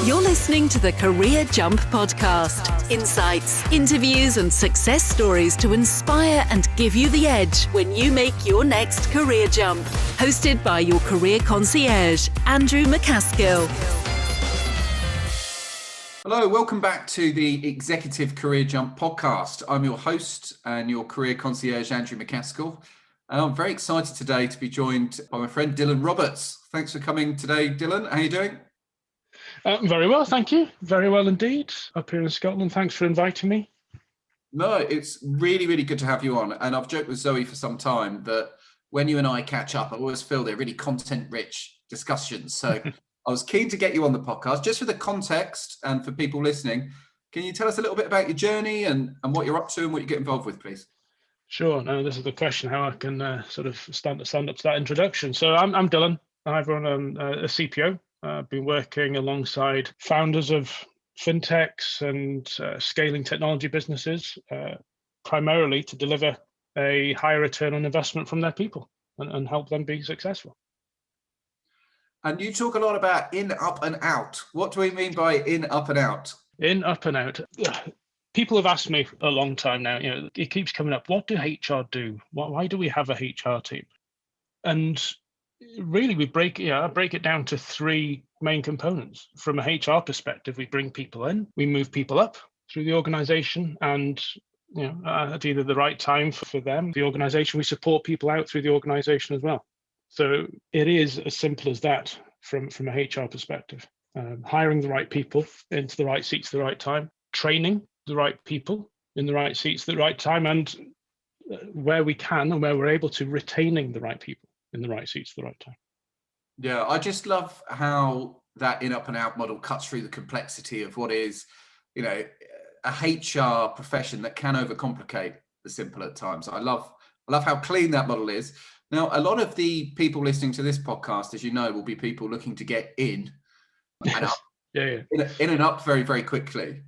You're listening to the Career Jump podcast. Insights, interviews, and success stories to inspire and give you the edge when you make your next career jump. Hosted by your career concierge, Andrew MacAskill. Hello, welcome back to the Executive Career Jump podcast. I'm your host and your career concierge, Andrew MacAskill. And I'm very excited today to be joined by my friend Dylan Roberts. Thanks for coming today, Dylan. How are you doing? Very well, thank you. Very well indeed. Up here in Scotland. Thanks for inviting me. No, it's really, really good to have you on. And I've joked with Zoe for some time that when you and I catch up, I always feel they're really content-rich discussions. So I was keen to get you on the podcast. Just for the context and for people listening, can you tell us a little bit about your journey and what you're up to and what you get involved with, please? Sure. Now, this is the question, how I can sort of stand up to that introduction. So I'm Dylan. I run a CPO. I've been working alongside founders of fintechs and scaling technology businesses, primarily to deliver a higher return on investment from their people and help them be successful. And you talk a lot about in, up and out. What do we mean by in, up and out? In, up and out. People have asked me a long time now, it keeps coming up. What do HR do? Why do we have a HR team? And really, I break it down to three main components. From a HR perspective, we bring people in, we move people up through the organization, and at either the right time for them, the organization, we support people out through the organization as well. So it is as simple as that from a HR perspective. Hiring the right people into the right seats at the right time, training the right people in the right seats at the right time, and where we can and where we're able to, retaining the right people in the right seats at the right time. Yeah, I just love how that in, up and out model cuts through the complexity of what is, a HR profession that can overcomplicate the simple at times. I love how clean that model is. Now, a lot of the people listening to this podcast, as you know, will be people looking to get in and up, in and up very, very quickly.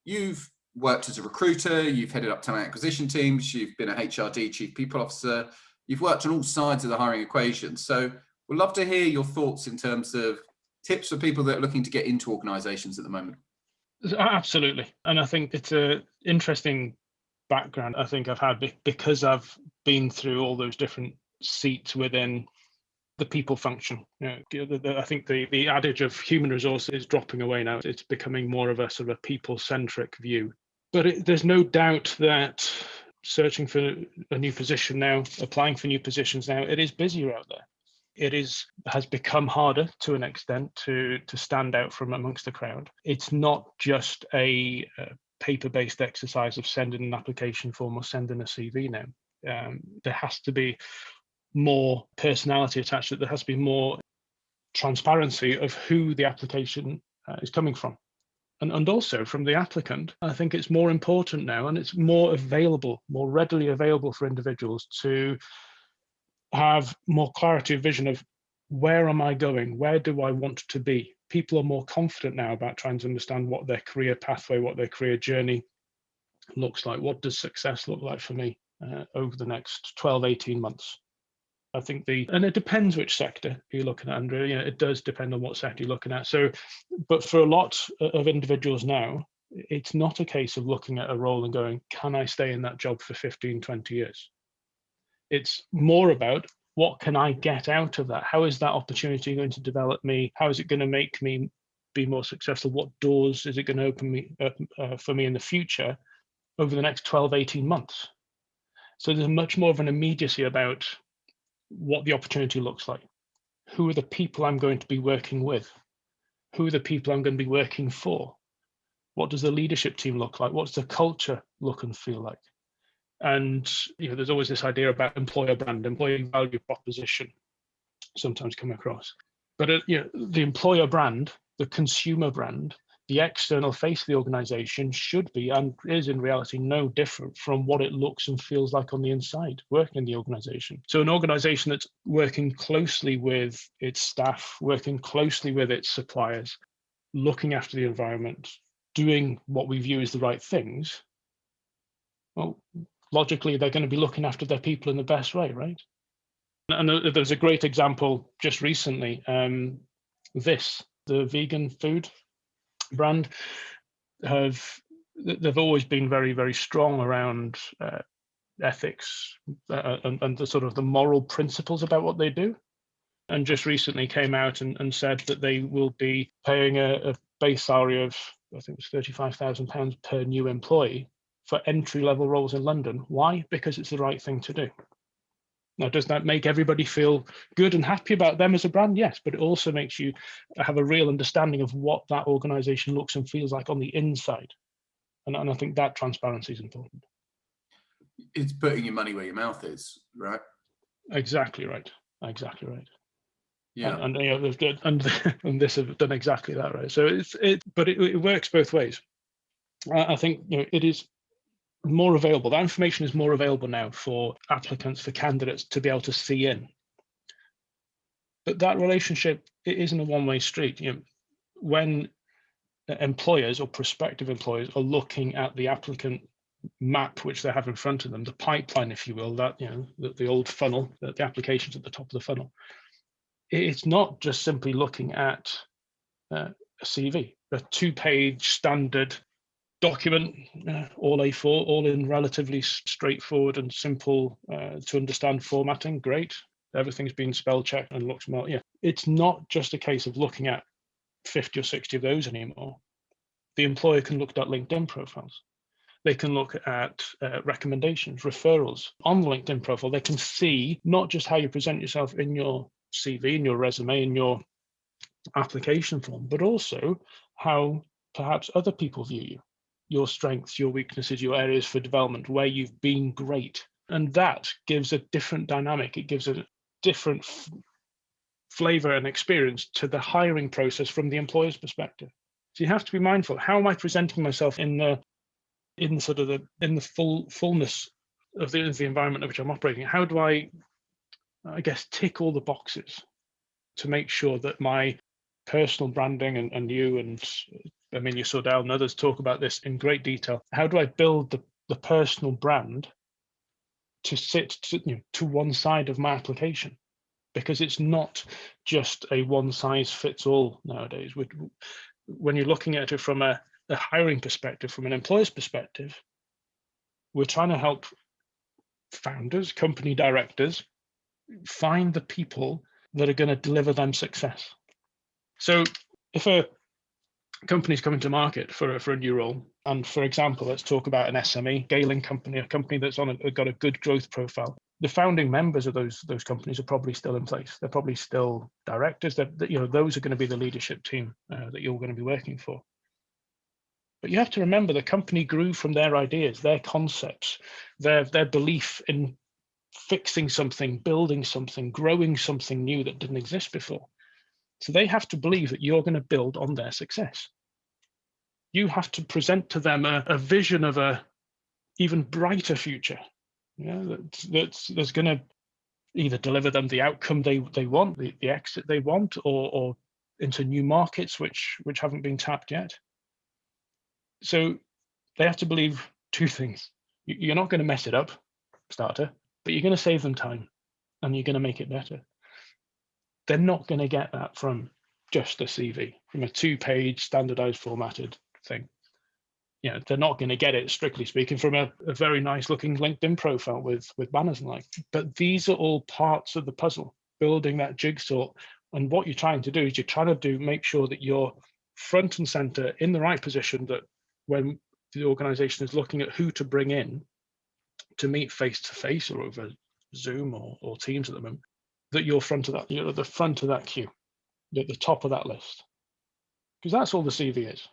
You've worked as a recruiter, you've headed up talent acquisition teams, you've been a HRD, chief people officer, you've worked on all sides of the hiring equation. So we'd love to hear your thoughts in terms of tips for people that are looking to get into organizations at the moment. Absolutely. And I think it's an interesting background I think I've had because I've been through all those different seats within the people function. I think the adage of human resource is dropping away now. It's becoming more of a sort of a people-centric view. But there's no doubt that searching for a new position now, applying for new positions now, it is busier out there. It has become harder to an extent to stand out from amongst the crowd. It's not just a paper-based exercise of sending an application form or sending a CV now. There has to be more personality attached to it. There has to be more transparency of who the application is coming from. And also from the applicant, I think it's more important now, and it's more readily available for individuals to have more clarity of vision of where am I going? Where do I want to be? People are more confident now about trying to understand what their career pathway, what their career journey looks like. What does success look like for me over the next 12, 18 months? I think and it depends which sector you're looking at, Andrew. It does depend on what sector you're looking at. So, but for a lot of individuals now, it's not a case of looking at a role and going, can I stay in that job for 15, 20 years? It's more about what can I get out of that? How is that opportunity going to develop me? How is it going to make me be more successful? What doors is it going to open for me in the future over the next 12, 18 months? So there's much more of an immediacy about what the opportunity looks like. Who are the people I'm going to be working with? Who are the people I'm going to be working for? What does the leadership team look like? What's the culture look and feel like? And there's always this idea about employer brand, employee value proposition, sometimes come across. But the employer brand, the consumer brand, the external face of the organization should be and is in reality no different from what it looks and feels like on the inside working in the organization. So an organization that's working closely with its staff, working closely with its suppliers, looking after the environment, doing what we view as the right things, well, logically, they're going to be looking after their people in the best way, right? And there's a great example just recently, the vegan food brand they've always been very, very strong around ethics and the sort of the moral principles about what they do. And just recently came out and said that they will be paying a base salary of, I think it's £35,000 per new employee for entry-level roles in London. Why? Because it's the right thing to do. Now, does that make everybody feel good and happy about them as a brand? Yes, but it also makes you have a real understanding of what that organization looks and feels like on the inside. And I think that transparency is important. It's putting your money where your mouth is, right? Exactly right. Exactly right. Yeah. And you know, they've done, and this have done exactly that, right? So but it works both ways. I think, you know, it is more available. That information is more available now for applicants, for candidates to be able to see in. But that relationship, it isn't a one-way street. You know, when employers or prospective employers are looking at the applicant map which they have in front of them, the pipeline, if you will, that, you know, the old funnel, the applications at the top of the funnel, it's not just simply looking at a CV, a 2-page standard document, all A4, all in relatively straightforward and simple to understand formatting. Great. Everything's been spell checked and looks well. Yeah. It's not just a case of looking at 50 or 60 of those anymore. The employer can look at LinkedIn profiles. They can look at recommendations, referrals on the LinkedIn profile. They can see not just how you present yourself in your CV, in your resume, in your application form, but also how perhaps other people view you, your strengths, your weaknesses, your areas for development, where you've been great. And that gives a different dynamic. It gives a different flavor and experience to the hiring process from the employer's perspective. So you have to be mindful. How am I presenting myself in the fullness of the environment in which I'm operating? How do I guess, tick all the boxes to make sure that my personal branding and you and I mean, you saw Dal and others talk about this in great detail. How do I build the personal brand to sit to one side of my application? Because it's not just a one size fits all nowadays. When you're looking at it from a hiring perspective, from an employer's perspective, we're trying to help founders, company directors, find the people that are going to deliver them success. So if a company's coming to market for a new role, and for example, let's talk about an SME, scaling company, a company that's got a good growth profile. The founding members of those companies are probably still in place. They're probably still directors. Those are going to be the leadership team that you're going to be working for. But you have to remember the company grew from their ideas, their concepts, their belief in fixing something, building something, growing something new that didn't exist before. So they have to believe that you're going to build on their success. You have to present to them a vision of a even brighter future, that's going to either deliver them the outcome they want, the exit they want, or into new markets which haven't been tapped yet. So they have to believe two things. You're not going to mess it up, starter, but you're going to save them time and you're going to make it better. They're not going to get that from just a CV, from a 2-page standardized formatted thing. They're not going to get it, strictly speaking, from a very nice looking LinkedIn profile with banners and like. But these are all parts of the puzzle, building that jigsaw. And what you're trying to do is make sure that you're front and center in the right position, that when the organization is looking at who to bring in to meet face to face or over Zoom or Teams at the moment, that you're front of that, you're at the front of that queue, you're at the top of that list. Because that's all the CV is,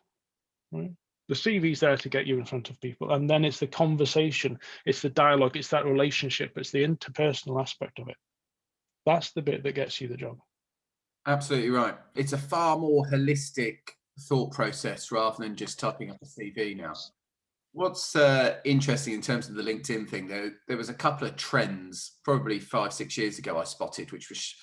right? The CV is there to get you in front of people. And then it's the conversation, it's the dialogue, it's that relationship, it's the interpersonal aspect of it. That's the bit that gets you the job. Absolutely right. It's a far more holistic thought process rather than just typing up a CV now. What's interesting in terms of the LinkedIn thing, there was a couple of trends probably 5-6 years ago I spotted, which was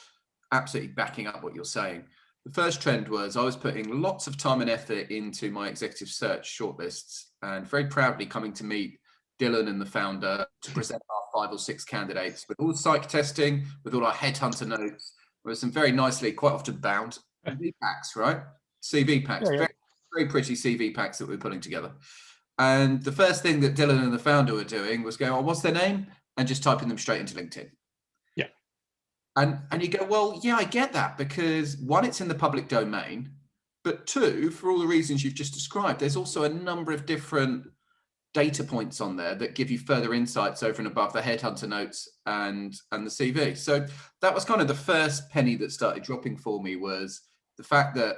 absolutely backing up what you're saying. The first trend was I was putting lots of time and effort into my executive search shortlists and very proudly coming to meet Dylan and the founder to present our 5 or 6 candidates with all the psych testing, with all our headhunter notes, with some very nicely, quite often bound CV packs, right? CV packs. Yeah. very pretty CV packs that we're putting together. And the first thing that Dylan and the founder were doing was going, "Oh, what's their name?" and just typing them straight into LinkedIn. Yeah. And you go, well, yeah, I get that, because one, it's in the public domain, but two, for all the reasons you've just described, there's also a number of different data points on there that give you further insights over and above the headhunter notes and the CV. So that was kind of the first penny that started dropping for me, was the fact that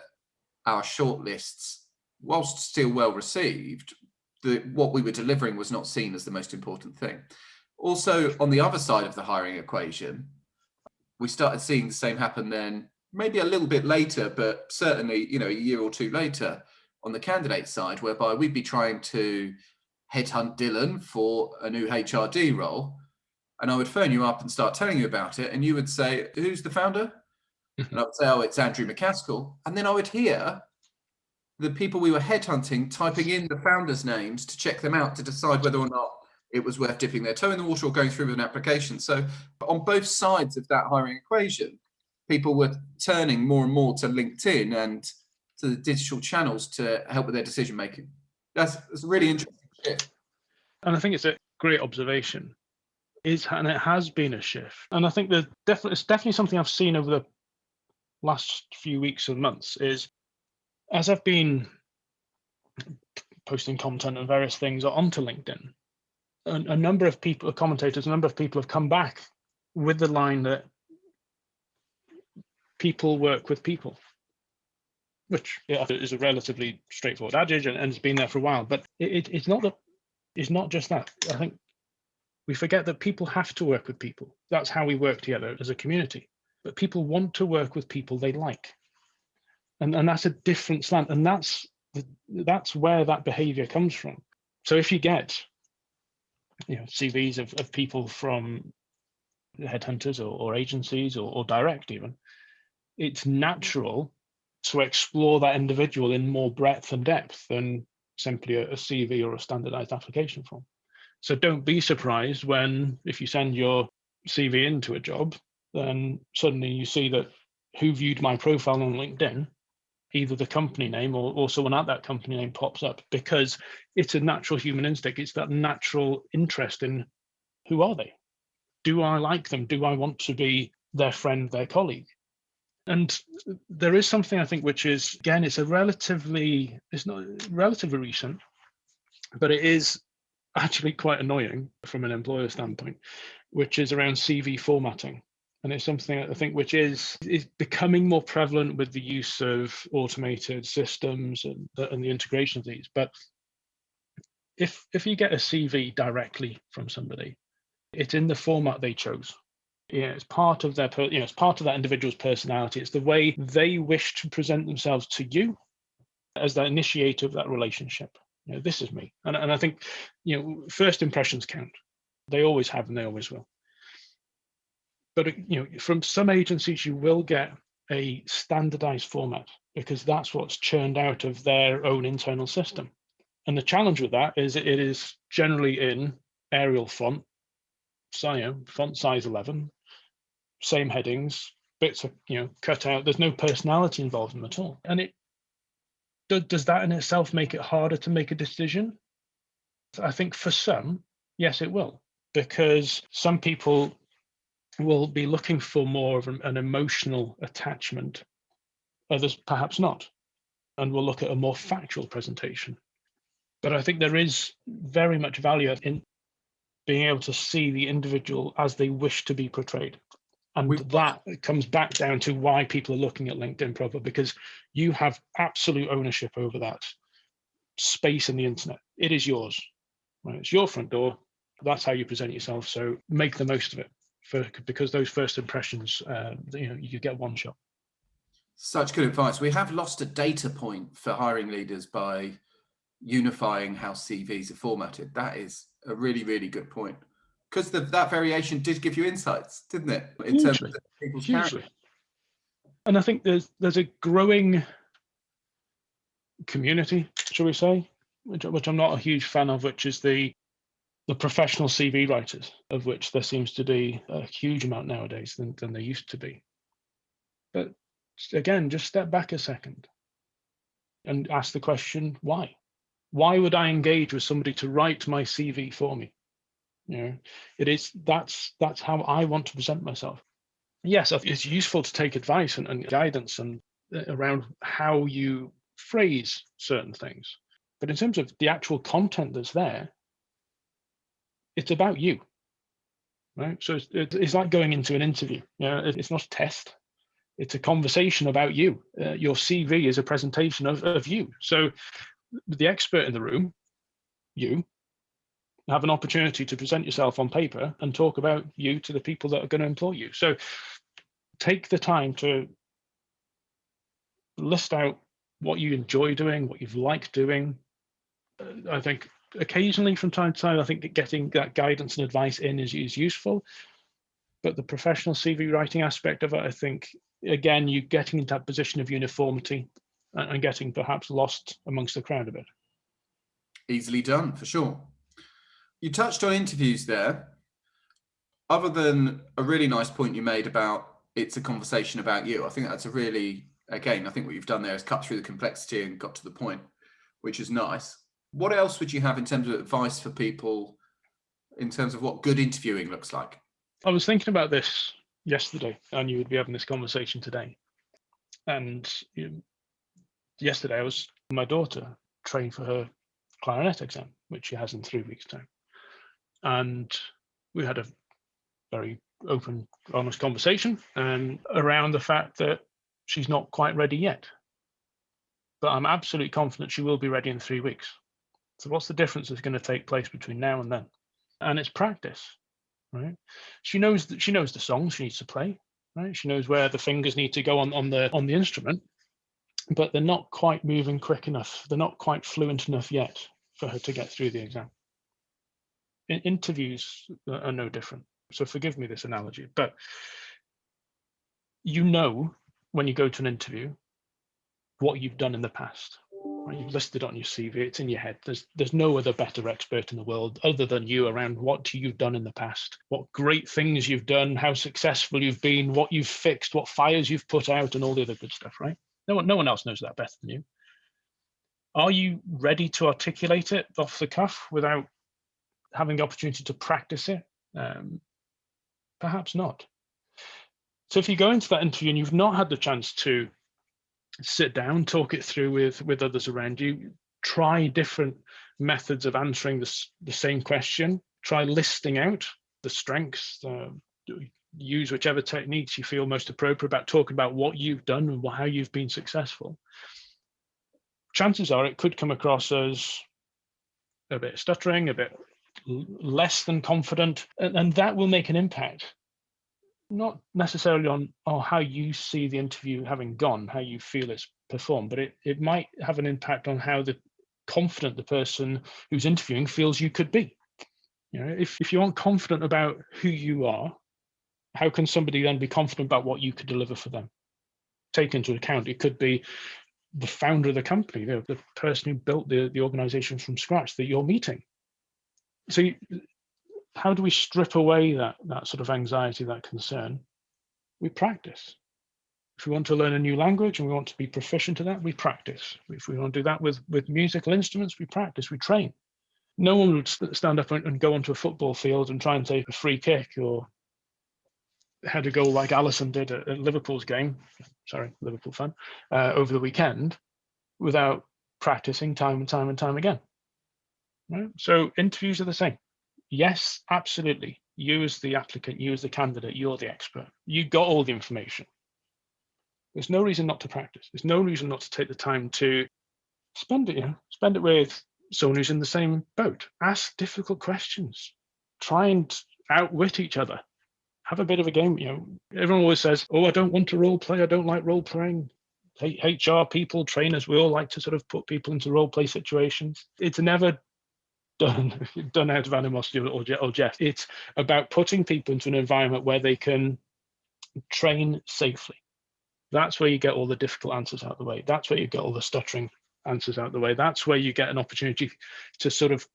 our shortlists, whilst still well received, what we were delivering was not seen as the most important thing. Also, on the other side of the hiring equation, we started seeing the same happen then, maybe a little bit later, but certainly, a year or two later, on the candidate side, whereby we'd be trying to headhunt Dylan for a new HRD role, and I would phone you up and start telling you about it, and you would say, "Who's the founder?" And I would say, "Oh, it's Andrew MacAskill." And then I would hear the people we were headhunting typing in the founders' names to check them out, to decide whether or not it was worth dipping their toe in the water or going through with an application. So on both sides of that hiring equation, people were turning more and more to LinkedIn and to the digital channels to help with their decision making. That's a really interesting shift. And I think it's a great observation. And it has been a shift. And I think it's definitely something I've seen over the last few weeks and months, is as I've been posting content and various things onto LinkedIn, a number of people, commentators, a number of people have come back with the line that people work with people, which is a relatively straightforward adage and it's been there for a while. But it's not just that. I think we forget that people have to work with people. That's how we work together as a community. But people want to work with people they like. And that's a different slant. And that's where that behavior comes from. So if you get CVs of people from headhunters or agencies or direct even, it's natural to explore that individual in more breadth and depth than simply a CV or a standardized application form. So don't be surprised when, if you send your CV into a job, then suddenly you see that who viewed my profile on LinkedIn, either the company name or someone at that company name pops up, because it's a natural human instinct. It's that natural interest in who are they? Do I like them? Do I want to be their friend, their colleague? And there is something, I think, which is, again, it's relatively recent, but it is actually quite annoying from an employer standpoint, which is around CV formatting. And it's something I think which is becoming more prevalent with the use of automated systems and the integration of these. But if you get a CV directly from somebody, it's in the format they chose. It's part of their, it's part of that individual's personality. It's the way they wish to present themselves to you as the initiator of that relationship. This is me. And I think, first impressions count. They always have and they always will. But from some agencies, you will get a standardized format because that's what's churned out of their own internal system. And the challenge with that is it is generally in Arial font, font size 11, same headings, bits are cut out. There's no personality involved in them at all. And does that in itself make it harder to make a decision? I think for some, yes, it will, because some people will be looking for more of an emotional attachment, others perhaps not, and will look at a more factual presentation. But I think there is very much value in being able to see the individual as they wish to be portrayed. And that comes back down to why people are looking at LinkedIn profile, because you have absolute ownership over that space in the internet. It is yours, right? It's your front door. That's how you present yourself. So make the most of it, because those first impressions, you get one shot. Such good advice. We have lost a data point for hiring leaders by unifying how CVs are formatted. That is a really, really good point. Because that variation did give you insights, didn't it? In terms of people's character. And I think there's a growing community, shall we say, which I'm not a huge fan of, which is the professional CV writers, of which there seems to be a huge amount nowadays than there used to be. But again, just step back a second. and ask the question, why? Why would I engage with somebody to write my CV for me? That's how I want to present myself. Yes, it's useful to take advice and guidance and around how you phrase certain things. But in terms of the actual content that's there, it's about you, right? So it's like going into an interview. It's not a test. It's a conversation about you. Your CV is a presentation of you. So the expert in the room, you, have an opportunity to present yourself on paper and talk about you to the people that are going to employ you. So take the time to list out what you enjoy doing, what you've liked doing. I think occasionally from time to time, I think that getting that guidance and advice in is useful. But the professional CV writing aspect of it, I think, again, you're getting into that position of uniformity and getting perhaps lost amongst the crowd a bit. Easily done, for sure. You touched on interviews there. Other than a really nice point you made about it's a conversation about you, I think that's a really, again, I think what you've done there is cut through the complexity and got to the point, which is nice. What else would you have in terms of advice for people in terms of what good interviewing looks like? I was thinking about this yesterday, and you would be having this conversation today. And yesterday, I was my daughter trained for her clarinet exam, which she has in 3 weeks' time. And we had a very open, honest conversation around the fact that she's not quite ready yet. But I'm absolutely confident she will be ready in 3 weeks. So what's the difference that's going to take place between now and then? And it's practice, right? She knows the songs she needs to play, right? She knows where the fingers need to go on the instrument, but they're not quite moving quick enough. They're not quite fluent enough yet for her to get through the exam. Interviews are no different. So forgive me this analogy, but when you go to an interview what you've done in the past. Right? You've listed it on your CV, it's in your head. There's no other better expert in the world other than you around what you've done in the past, what great things you've done, how successful you've been, what you've fixed, what fires you've put out, and all the other good stuff, right? No one else knows that better than you. Are you ready to articulate it off the cuff without having the opportunity to practice it? Perhaps not. So if you go into that interview and you've not had the chance to sit down, talk it through with others around you, try different methods of answering the same question, try listing out the strengths, use whichever techniques you feel most appropriate about talking about what you've done and how you've been successful. Chances are it could come across as a bit stuttering, a bit less than confident, and that will make an impact. Not necessarily on how you see the interview having gone, how you feel it's performed, but it might have an impact on how confident the person who's interviewing feels you could be. If you aren't confident about who you are, how can somebody then be confident about what you could deliver for them? Take into account, it could be the founder of the company, the person who built the organization from scratch that you're meeting. So how do we strip away that sort of anxiety, that concern? We practice. If we want to learn a new language and we want to be proficient at that, we practice. If we want to do that with musical instruments, we practice, we train. No one would stand up and go onto a football field and try and take a free kick or head a goal like Alisson did at Liverpool's game, Liverpool fan, over the weekend, without practicing time and time and time again. Right? So interviews are the same. Yes, absolutely. You as the applicant, you as the candidate, you're the expert. You got all the information. There's no reason not to practice. There's no reason not to take the time to spend it with someone who's in the same boat. Ask difficult questions. Try and outwit each other. Have a bit of a game. Everyone always says, "Oh, I don't want to role play. I don't like role playing." HR people, trainers, we all like to sort of put people into role play situations. It's never done out of animosity or jest. It's about putting people into an environment where they can train safely. That's where you get all the difficult answers out of the way. That's where you get all the stuttering answers out of the way. That's where you get an opportunity to sort of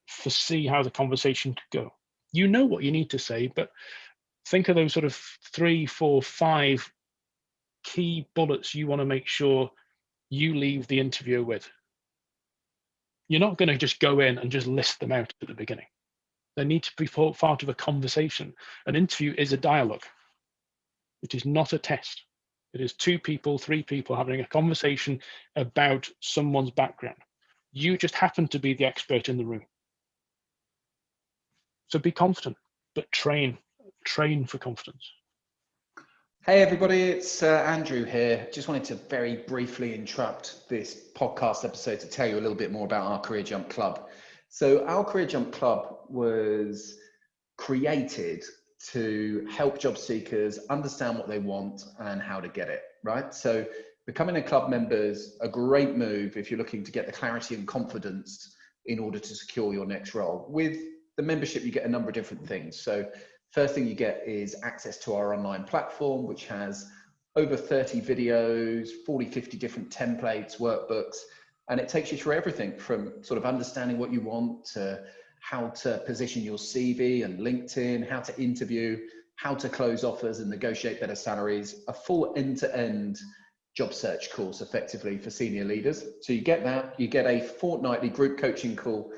foresee how the conversation could go. You know what you need to say, but think of those sort of 3, 4, 5 key bullets you want to make sure you leave the interviewer with. You're not going to just go in and just list them out at the beginning. They need to be part of a conversation. An interview is a dialogue. It is not a test. It is 2 people, 3 people having a conversation about someone's background. You just happen to be the expert in the room. So be confident, but train for confidence. Hey everybody, it's Andrew here. Just wanted to very briefly interrupt this podcast episode to tell you a little bit more about our Career Jump Club. So our Career Jump Club was created to help job seekers understand what they want and how to get it, right? So becoming a club member is a great move if you're looking to get the clarity and confidence in order to secure your next role. With the membership, you get a number of different things. So first thing you get is access to our online platform, which has over 30 videos, 40, 50 different templates, workbooks, and it takes you through everything from sort of understanding what you want to how to position your CV and LinkedIn, how to interview, how to close offers and negotiate better salaries, a full end-to-end job search course effectively for senior leaders. So you get that, you get a fortnightly group coaching call,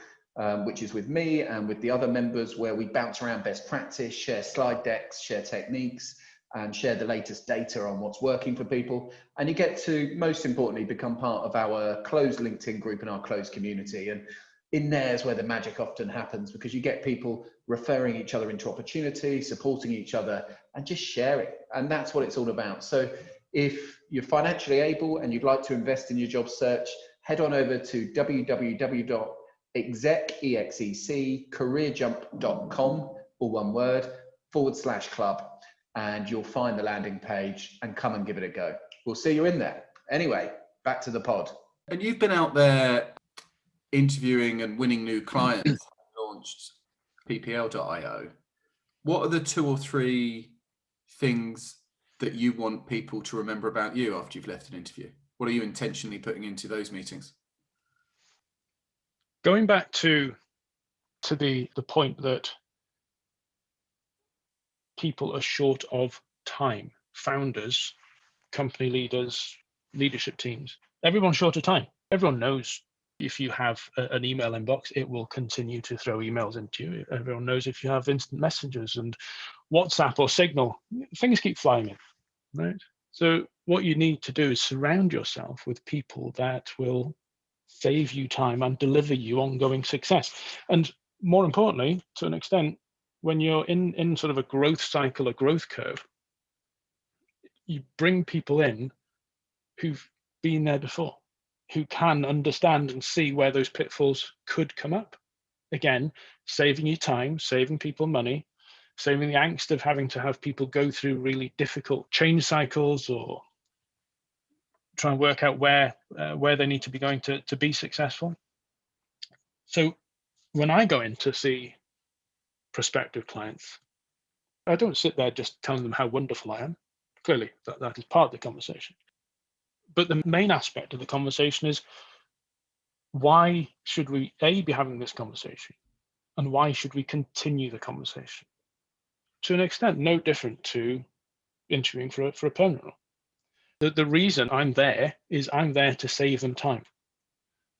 which is with me and with the other members, where we bounce around best practice, share slide decks, share techniques, and share the latest data on what's working for people. And you get to, most importantly, become part of our closed LinkedIn group and our closed community. And in there is where the magic often happens, because you get people referring each other into opportunity, supporting each other, and just sharing. And that's what it's all about. So if you're financially able and you'd like to invest in your job search, head on over to www.careerjump.com, all one word, /club, and you'll find the landing page and come and give it a go. We'll see you in there. Anyway, back to the pod. And you've been out there interviewing and winning new clients, launched ppl.io. What are the 2 or 3 things that you want people to remember about you after you've left an interview? What are you intentionally putting into those meetings? Going back to the point that people are short of time, founders, company leaders, leadership teams, everyone's short of time. Everyone knows if you have an email inbox, it will continue to throw emails into you. Everyone knows if you have instant messages and WhatsApp or Signal, things keep flying in, right? So what you need to do is surround yourself with people that will save you time and deliver you ongoing success. And more importantly, to an extent, when you're in sort of a growth cycle, a growth curve, you bring people in who've been there before, who can understand and see where those pitfalls could come up. Again, saving you time, saving people money, saving the angst of having to have people go through really difficult change cycles or try and work out where they need to be going to be successful. So when I go in to see prospective clients, I don't sit there just telling them how wonderful I am. Clearly, that is part of the conversation. But the main aspect of the conversation is, why should we be having this conversation? And why should we continue the conversation? To an extent, no different to interviewing for a permanent role. The reason I'm there is I'm there to save them time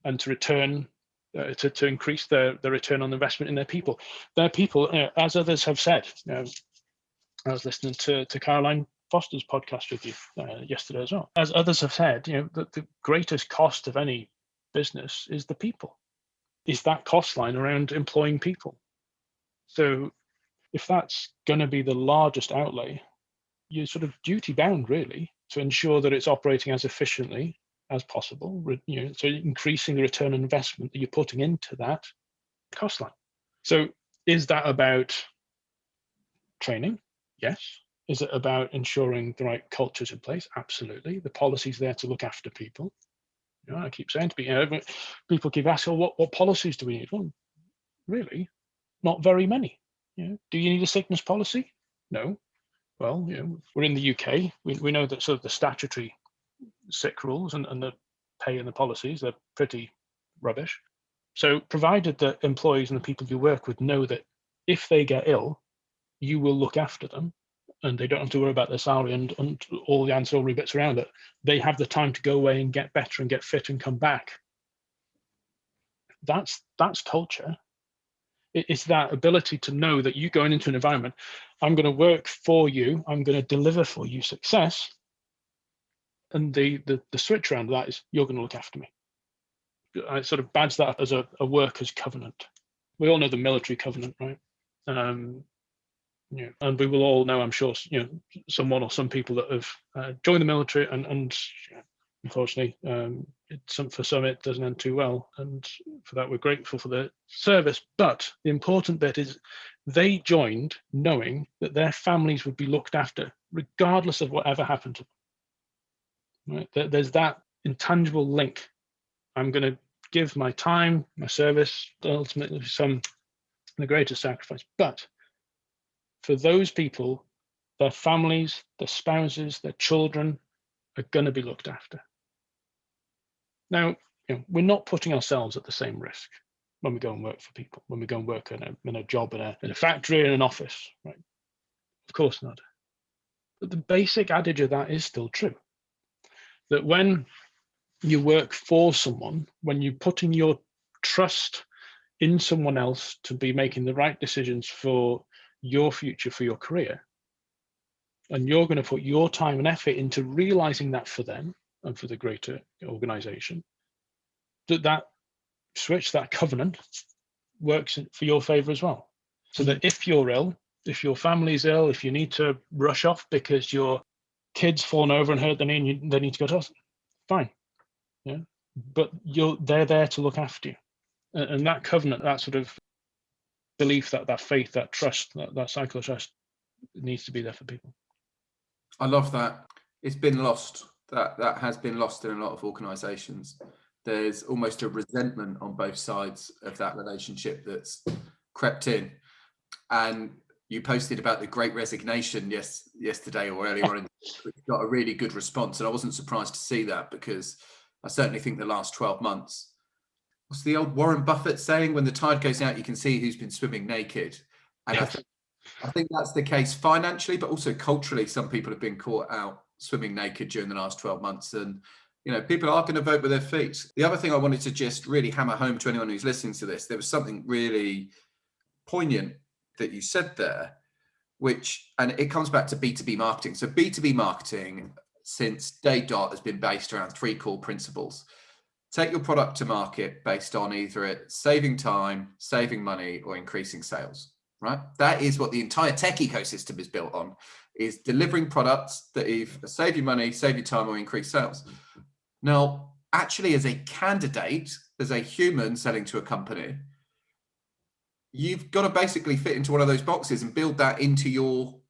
and to return, to increase the return on investment in their people. Their people, as others have said, I was listening to Caroline Foster's podcast with you yesterday as well. As others have said, that the greatest cost of any business is the people, is that cost line around employing people. So if that's going to be the largest outlay, you're sort of duty bound really to ensure that it's operating as efficiently as possible, so increasing the return on investment that you're putting into that cost line. So is that about training? Yes. Is it about ensuring the right culture's in place? Absolutely. The policy's there to look after people. I keep saying to people, people keep asking, well, what policies do we need? Well, really, not very many. Do you need a sickness policy? No. Well, we're in the UK. We know that sort of the statutory sick rules and the pay and the policies, they're pretty rubbish. So provided that employees and the people you work with know that if they get ill, you will look after them and they don't have to worry about their salary and all the ancillary bits around it. They have the time to go away and get better and get fit and come back. That's culture. It's that ability to know that you going into an environment, I'm going to work for you, I'm going to deliver for you success. And the switch around that is you're going to look after me. I sort of badge that as a workers' covenant. We all know the military covenant, right? And we will all know, I'm sure, someone or some people that have joined the military, and unfortunately, for some it doesn't end too well, and for that we're grateful for the service. But the important bit is they joined knowing that their families would be looked after regardless of whatever happened to them. Right? There's that intangible link. I'm going to give my time, my service, ultimately the greatest sacrifice. But for those people, their families, their spouses, their children are going to be looked after. Now, we're not putting ourselves at the same risk when we go and work for people, when we go and work in a job in a factory, in an office, right? Of course not. But the basic adage of that is still true. That when you work for someone, when you're putting your trust in someone else to be making the right decisions for your future, for your career, and you're going to put your time and effort into realizing that for them and for the greater organization, that switch, that covenant works for your favor as well. So that if you're ill, if your family's ill, if you need to rush off because your kid's fallen over and hurt their knee and they need to go to hospital, fine. Yeah, but they're there to look after you. And that covenant, that sort of belief, that faith, that trust, that cycle of trust needs to be there for people. I love that. It's been lost. That has been lost in a lot of organizations. There's almost a resentment on both sides of that relationship that's crept in. And you posted about the Great Resignation yesterday or earlier on, which got a really good response. And I wasn't surprised to see that, because I certainly think the last 12 months, what's the old Warren Buffett saying? When the tide goes out, you can see who's been swimming naked. And Yes. I think that's the case financially, but also culturally. Some people have been caught out swimming naked during the last 12 months. And, people are going to vote with their feet. The other thing I wanted to just really hammer home to anyone who's listening to this, there was something really poignant that you said there, and it comes back to B2B marketing. So B2B marketing since day dot has been based around 3 core principles. Take your product to market based on either it saving time, saving money, or increasing sales, right? That is what the entire tech ecosystem is built on, is delivering products that either save you money, save you time, or increase sales. Now, actually, as a candidate, as a human selling to a company, you've got to basically fit into one of those boxes and build that into your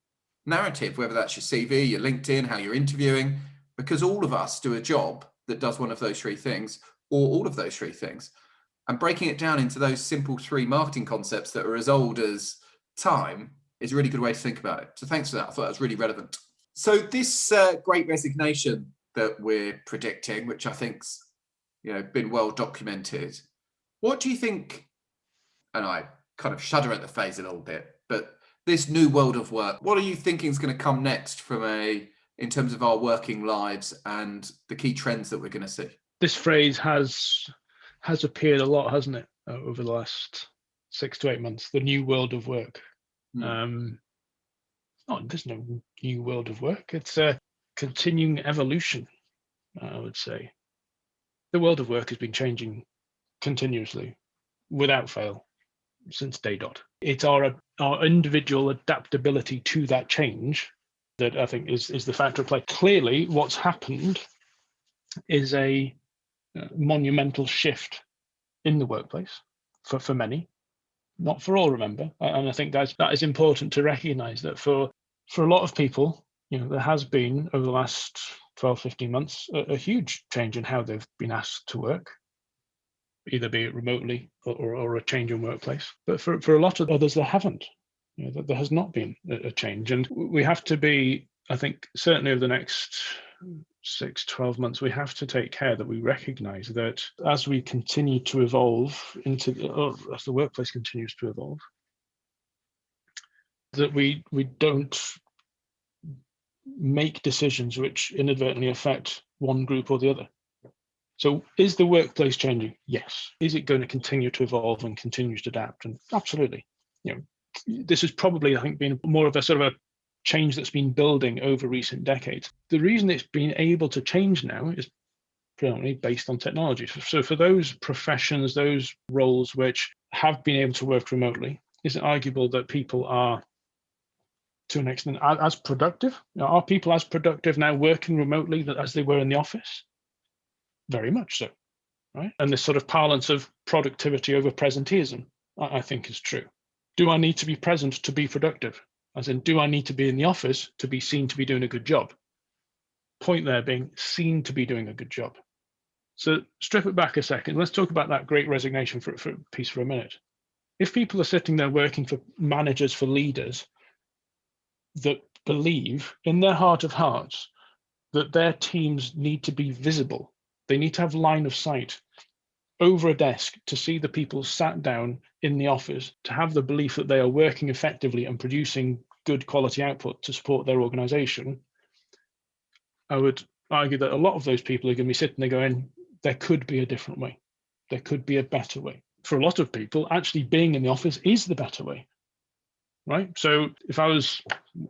narrative, whether that's your CV, your LinkedIn, how you're interviewing, because all of us do a job that does one of those 3 things, or all of those 3 things. And breaking it down into those simple 3 marketing concepts that are as old as time is a really good way to think about it. So thanks for that. I thought that was really relevant. So this Great Resignation that we're predicting, which I think's been well documented, what do you think, and I kind of shudder at the phrase a little bit, but this new world of work, what are you thinking is going to come next in terms of our working lives and the key trends that we're going to see? This phrase has appeared a lot, hasn't it, over the last 6 to 8 months, the new world of work. There's no new world of work. It's a continuing evolution, I would say. The world of work has been changing continuously, without fail, since day dot. It's our individual adaptability to that change that I think is the factor at play. Clearly, what's happened is a monumental shift in the workplace for many, not for all, remember. And I think that is important to recognize that for a lot of people, there has been over the last 12, 15 months, a huge change in how they've been asked to work, either be it remotely or a change in workplace. But for a lot of others, there haven't. There has not been a change. And we have to be, I think, certainly over the next 6, 12 months, we have to take care that we recognize that as we continue to evolve as the workplace continues to evolve, that we don't make decisions which inadvertently affect one group or the other. So is the workplace changing? Yes. Is it going to continue to evolve and continue to adapt? And absolutely. This has probably, I think, been more of a sort of a change that's been building over recent decades. The reason it's been able to change now is predominantly based on technology. So for those professions, those roles which have been able to work remotely, is it arguable that people are, to an extent, as productive? Are people as productive now working remotely as they were in the office? Very much so, right? And this sort of parlance of productivity over presenteeism, I think, is true. Do I need to be present to be productive? As in, do I need to be in the office to be seen to be doing a good job? Point there being seen to be doing a good job. So strip it back a second. Let's talk about that great resignation for piece for a minute. If people are sitting there working for managers, for leaders that believe in their heart of hearts that their teams need to be visible, they need to have line of sight over a desk to see the people sat down in the office, to have the belief that they are working effectively and producing good quality output to support their organization, I would argue that a lot of those people are going to be sitting there going, there could be a different way. There could be a better way. For a lot of people, actually being in the office is the better way, right? So if I was,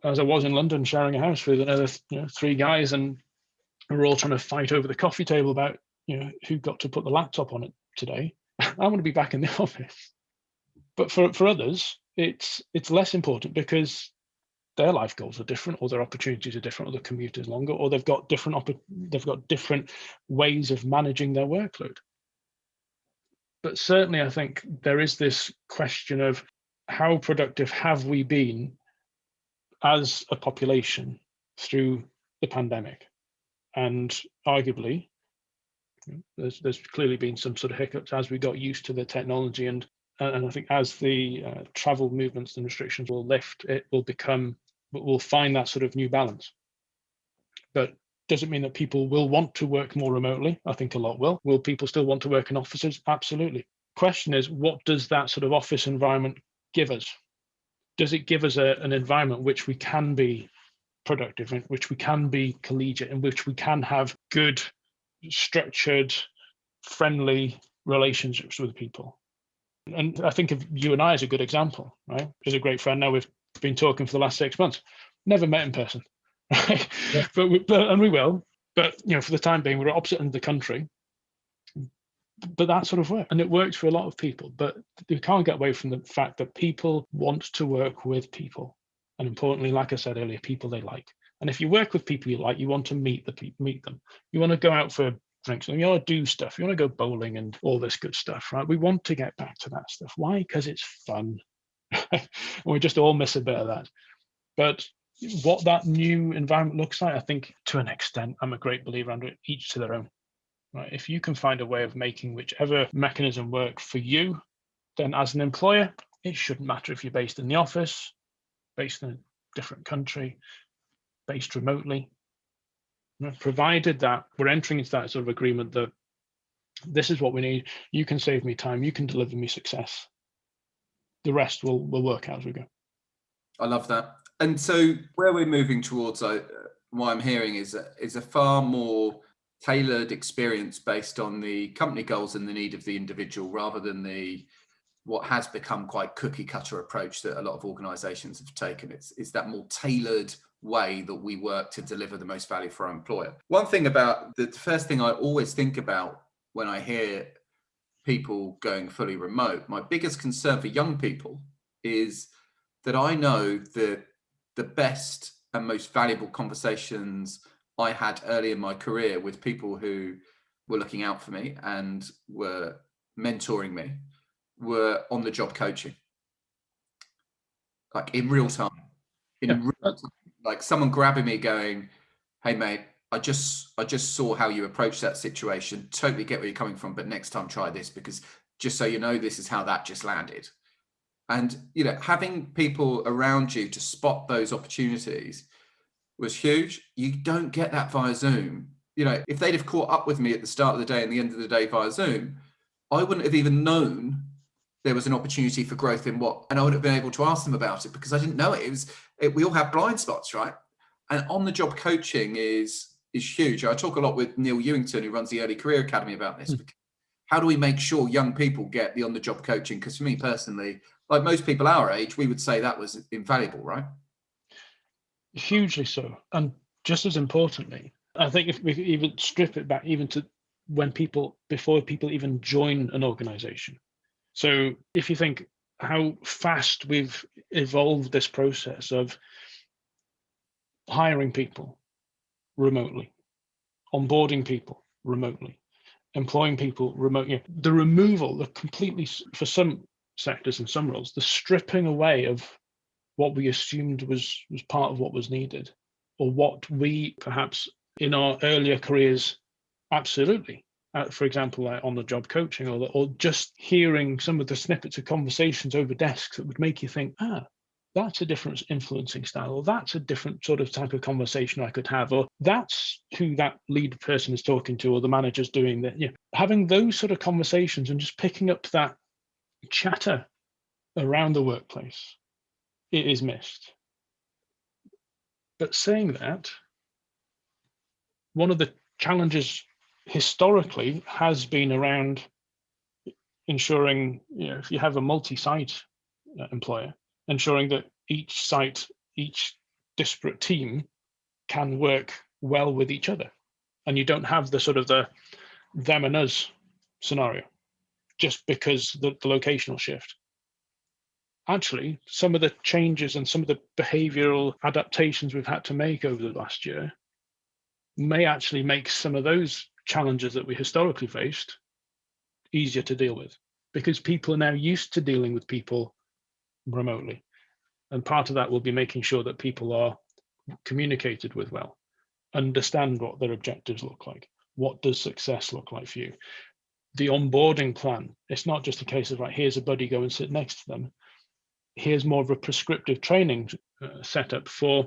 as I was in London, sharing a house with another 3 guys, and we're all trying to fight over the coffee table about who got to put the laptop on it today, I want to be back in the office. But for others, it's less important because their life goals are different, or their opportunities are different, or the commute is longer, or they've got different ways of managing their workload. But certainly, I think there is this question of how productive have we been as a population through the pandemic? And arguably, there's clearly been some sort of hiccups as we got used to the technology, and I think as the travel movements and restrictions will lift, we'll find that sort of new balance. But does it mean that people will want to work more remotely? I think a lot will. Will people still want to work in offices? Absolutely. Question is, what does that sort of office environment give us? Does it give us an environment which we can be productive, in which we can be collegiate, in which we can have good, structured, friendly relationships with people? And I think of you and I as a good example, right? As a great friend now, we've been talking for the last 6 months, never met in person, right? Yeah. But we will. But for the time being, we're opposite ends of the country. But that sort of works, and it works for a lot of people. But you can't get away from the fact that people want to work with people, and importantly, like I said earlier, people they like. And if you work with people you like, you want to meet them. You want to go out for drinks, and you want to do stuff. You want to go bowling and all this good stuff, right? We want to get back to that stuff. Why? Because it's fun. We just all miss a bit of that. But what that new environment looks like, I think to an extent, I'm a great believer under it, each to their own. Right? If you can find a way of making whichever mechanism work for you, then as an employer, it shouldn't matter if you're based in the office, based in a different country, based remotely. Provided that we're entering into that sort of agreement that this is what we need, you can save me time, you can deliver me success. The rest will work out as we go. I love that. And so where we're moving towards, what I'm hearing is a far more tailored experience based on the company goals and the need of the individual, rather than what has become quite cookie cutter approach that a lot of organizations have taken. It's that more tailored way that we work to deliver the most value for our employer. One thing about the first thing I always think about when I hear people going fully remote, my biggest concern for young people is that I know that the best and most valuable conversations I had early in my career with people who were looking out for me and were mentoring me were on the job coaching, like in real time, like someone grabbing me going, hey mate, I just saw how you approached that situation. Totally get where you're coming from, but next time try this, because just so you know, this is how that just landed. And having people around you to spot those opportunities was huge. You don't get that via Zoom. If they'd have caught up with me at the start of the day and the end of the day via Zoom, I wouldn't have even known there was an opportunity for growth in and I would have been able to ask them about it because I didn't know it. We all have blind spots, right? And on-the-job coaching is huge. I talk a lot with Neil Ewington, who runs the Early Career Academy, about this. How do we make sure young people get the on-the-job coaching? Because for me personally, like most people our age, we would say that was invaluable, right? Hugely so. And just as importantly, I think if we even strip it back even to before people even join an organization. So if you think how fast we've evolved this process of hiring people remotely, onboarding people remotely, employing people remotely, the removal, the completely, for some sectors and some roles, the stripping away of what we assumed was part of what was needed, or what we perhaps in our earlier careers, absolutely. For example, like on the job coaching, or just hearing some of the snippets of conversations over desks that would make you think, that's a different influencing style, or that's a different sort of type of conversation I could have, or that's who that lead person is talking to, or the manager's doing that. Having those sort of conversations and just picking up that chatter around the workplace, it is missed. But saying that, one of the challenges historically has been around ensuring, if you have a multi-site employer, ensuring that each site, each disparate team can work well with each other. And you don't have the sort of the them and us scenario just because the locational shift. Actually, some of the changes and some of the behavioral adaptations we've had to make over the last year may actually make some of those challenges that we historically faced easier to deal with, because people are now used to dealing with people remotely. And part of that will be making sure that people are communicated with well, understand what their objectives look like. What does success look like for you? The onboarding plan, it's not just a case of, right, here's a buddy, go and sit next to them. Here's more of a prescriptive training setup for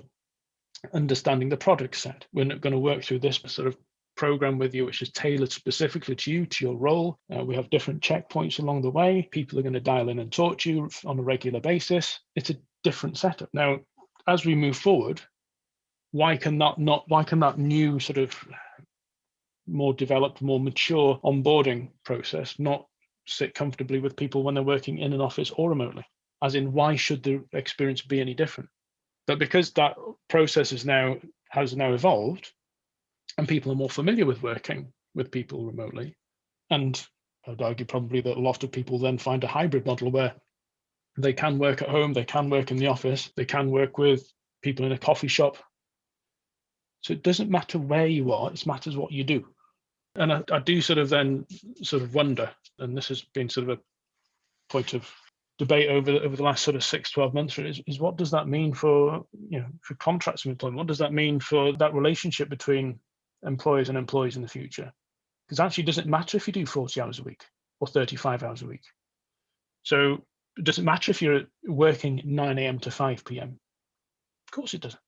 understanding the product set. We're not going to work through this sort of program with you, which is tailored specifically to you, to your role. We have different checkpoints along the way. People are going to dial in and talk to you on a regular basis. It's a different setup. Now, as we move forward, why can that new sort of more developed, more mature onboarding process not sit comfortably with people when they're working in an office or remotely? As in, why should the experience be any different? But because that process has now evolved, and people are more familiar with working with people remotely, and I'd argue probably that a lot of people then find a hybrid model where they can work at home, they can work in the office, they can work with people in a coffee shop. So it doesn't matter where you are, it matters what you do. And I do sort of wonder, and this has been sort of a point of debate over the last sort of 6-12 months, is what does that mean for contracts of employment? What does that mean for that relationship between employers and employees in the future? Because actually, it doesn't matter if you do 40 hours a week or 35 hours a week. So it doesn't matter if you're working 9 a.m. to 5 p.m. Of course it doesn't.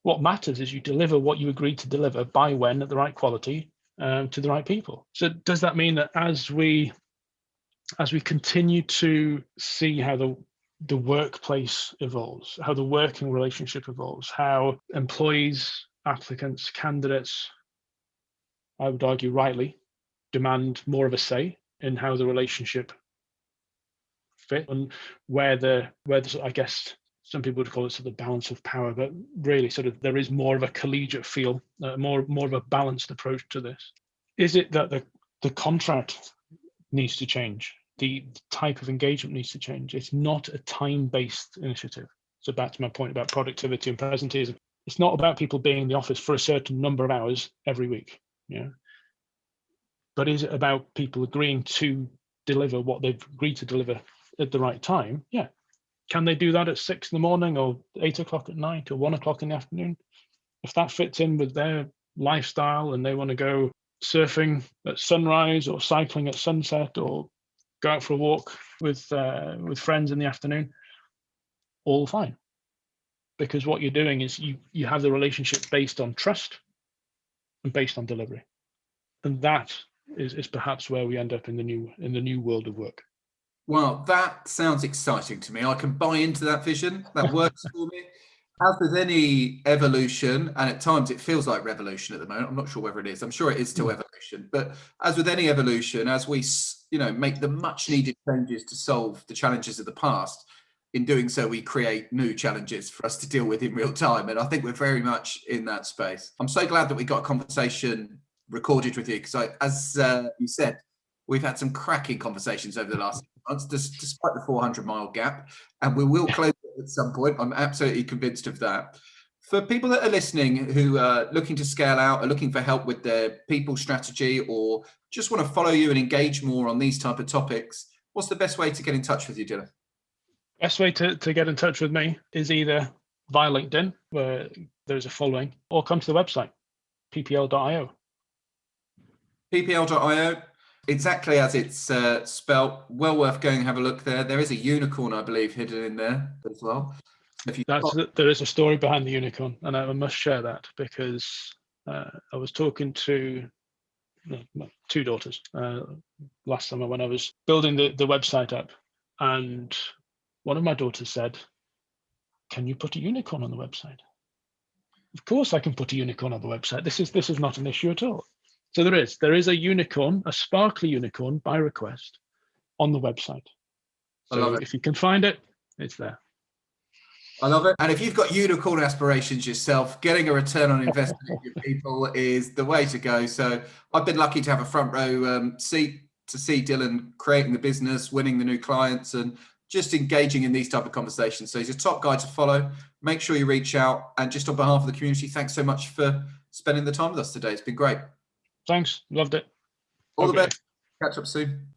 What matters is you deliver what you agreed to deliver by when, at the right quality, to the right people. So does that mean that as we continue to see how the workplace evolves, how the working relationship evolves, how employees, applicants, candidates, I would argue rightly, demand more of a say in how the relationship fit, and where I guess some people would call it sort of the balance of power, but really sort of there is more of a collegiate feel, more of a balanced approach to this. Is it that the contract needs to change? The type of engagement needs to change. It's not a time-based initiative. So back to my point about productivity and presenteeism. It's not about people being in the office for a certain number of hours every week. But is it about people agreeing to deliver what they've agreed to deliver at the right time? Yeah. Can they do that at 6 in the morning or 8 o'clock at night or 1 o'clock in the afternoon? If that fits in with their lifestyle and they want to go surfing at sunrise or cycling at sunset or go out for a walk with friends in the afternoon, all fine. Because what you're doing is you have the relationship based on trust and based on delivery. And that is perhaps where we end up in the new world of work. Well, that sounds exciting to me. I can buy into that vision. That works for me. As with any evolution, and at times it feels like revolution at the moment, I'm not sure whether it is, I'm sure it is still evolution, but as with any evolution, as we make the much needed changes to solve the challenges of the past, in doing so we create new challenges for us to deal with in real time, and I think we're very much in that space. I'm so glad that we got a conversation recorded with you, because as you said, we've had some cracking conversations over the last months, despite the 400-mile gap, and we will close it at some point. I'm absolutely convinced of that. For people that are listening who are looking to scale out, are looking for help with their people strategy, or just want to follow you and engage more on these type of topics, what's the best way to get in touch with you, Dylan? Best way to get in touch with me is either via LinkedIn, where there's a following, or come to the website, ppl.io. ppl.io. Exactly as it's spelt. Well worth going and have a look there. There is a unicorn, I believe, hidden in there as well. There is a story behind the unicorn, and I must share that, because I was talking to my two daughters last summer when I was building the website up, and one of my daughters said, "Can you put a unicorn on the website?" Of course I can put a unicorn on the website. This is not an issue at all. So there is a unicorn, a sparkly unicorn by request on the website. So if you can find it, it's there. I love it. And if you've got unicorn aspirations yourself, getting a return on investment in your people is the way to go. So I've been lucky to have a front row seat to see Dylan creating the business, winning the new clients, and just engaging in these type of conversations. So he's a top guy to follow. Make sure you reach out. And just on behalf of the community, thanks so much for spending the time with us today. It's been great. Thanks. Loved it. All the best. Catch up soon.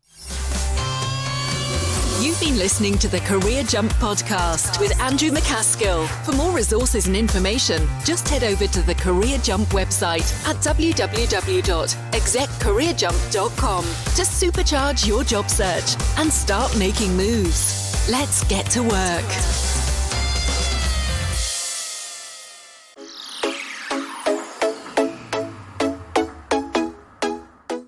You've been listening to the Career Jump podcast with Andrew MacAskill. For more resources and information, just head over to the Career Jump website at www.execcareerjump.com to supercharge your job search and start making moves. Let's get to work.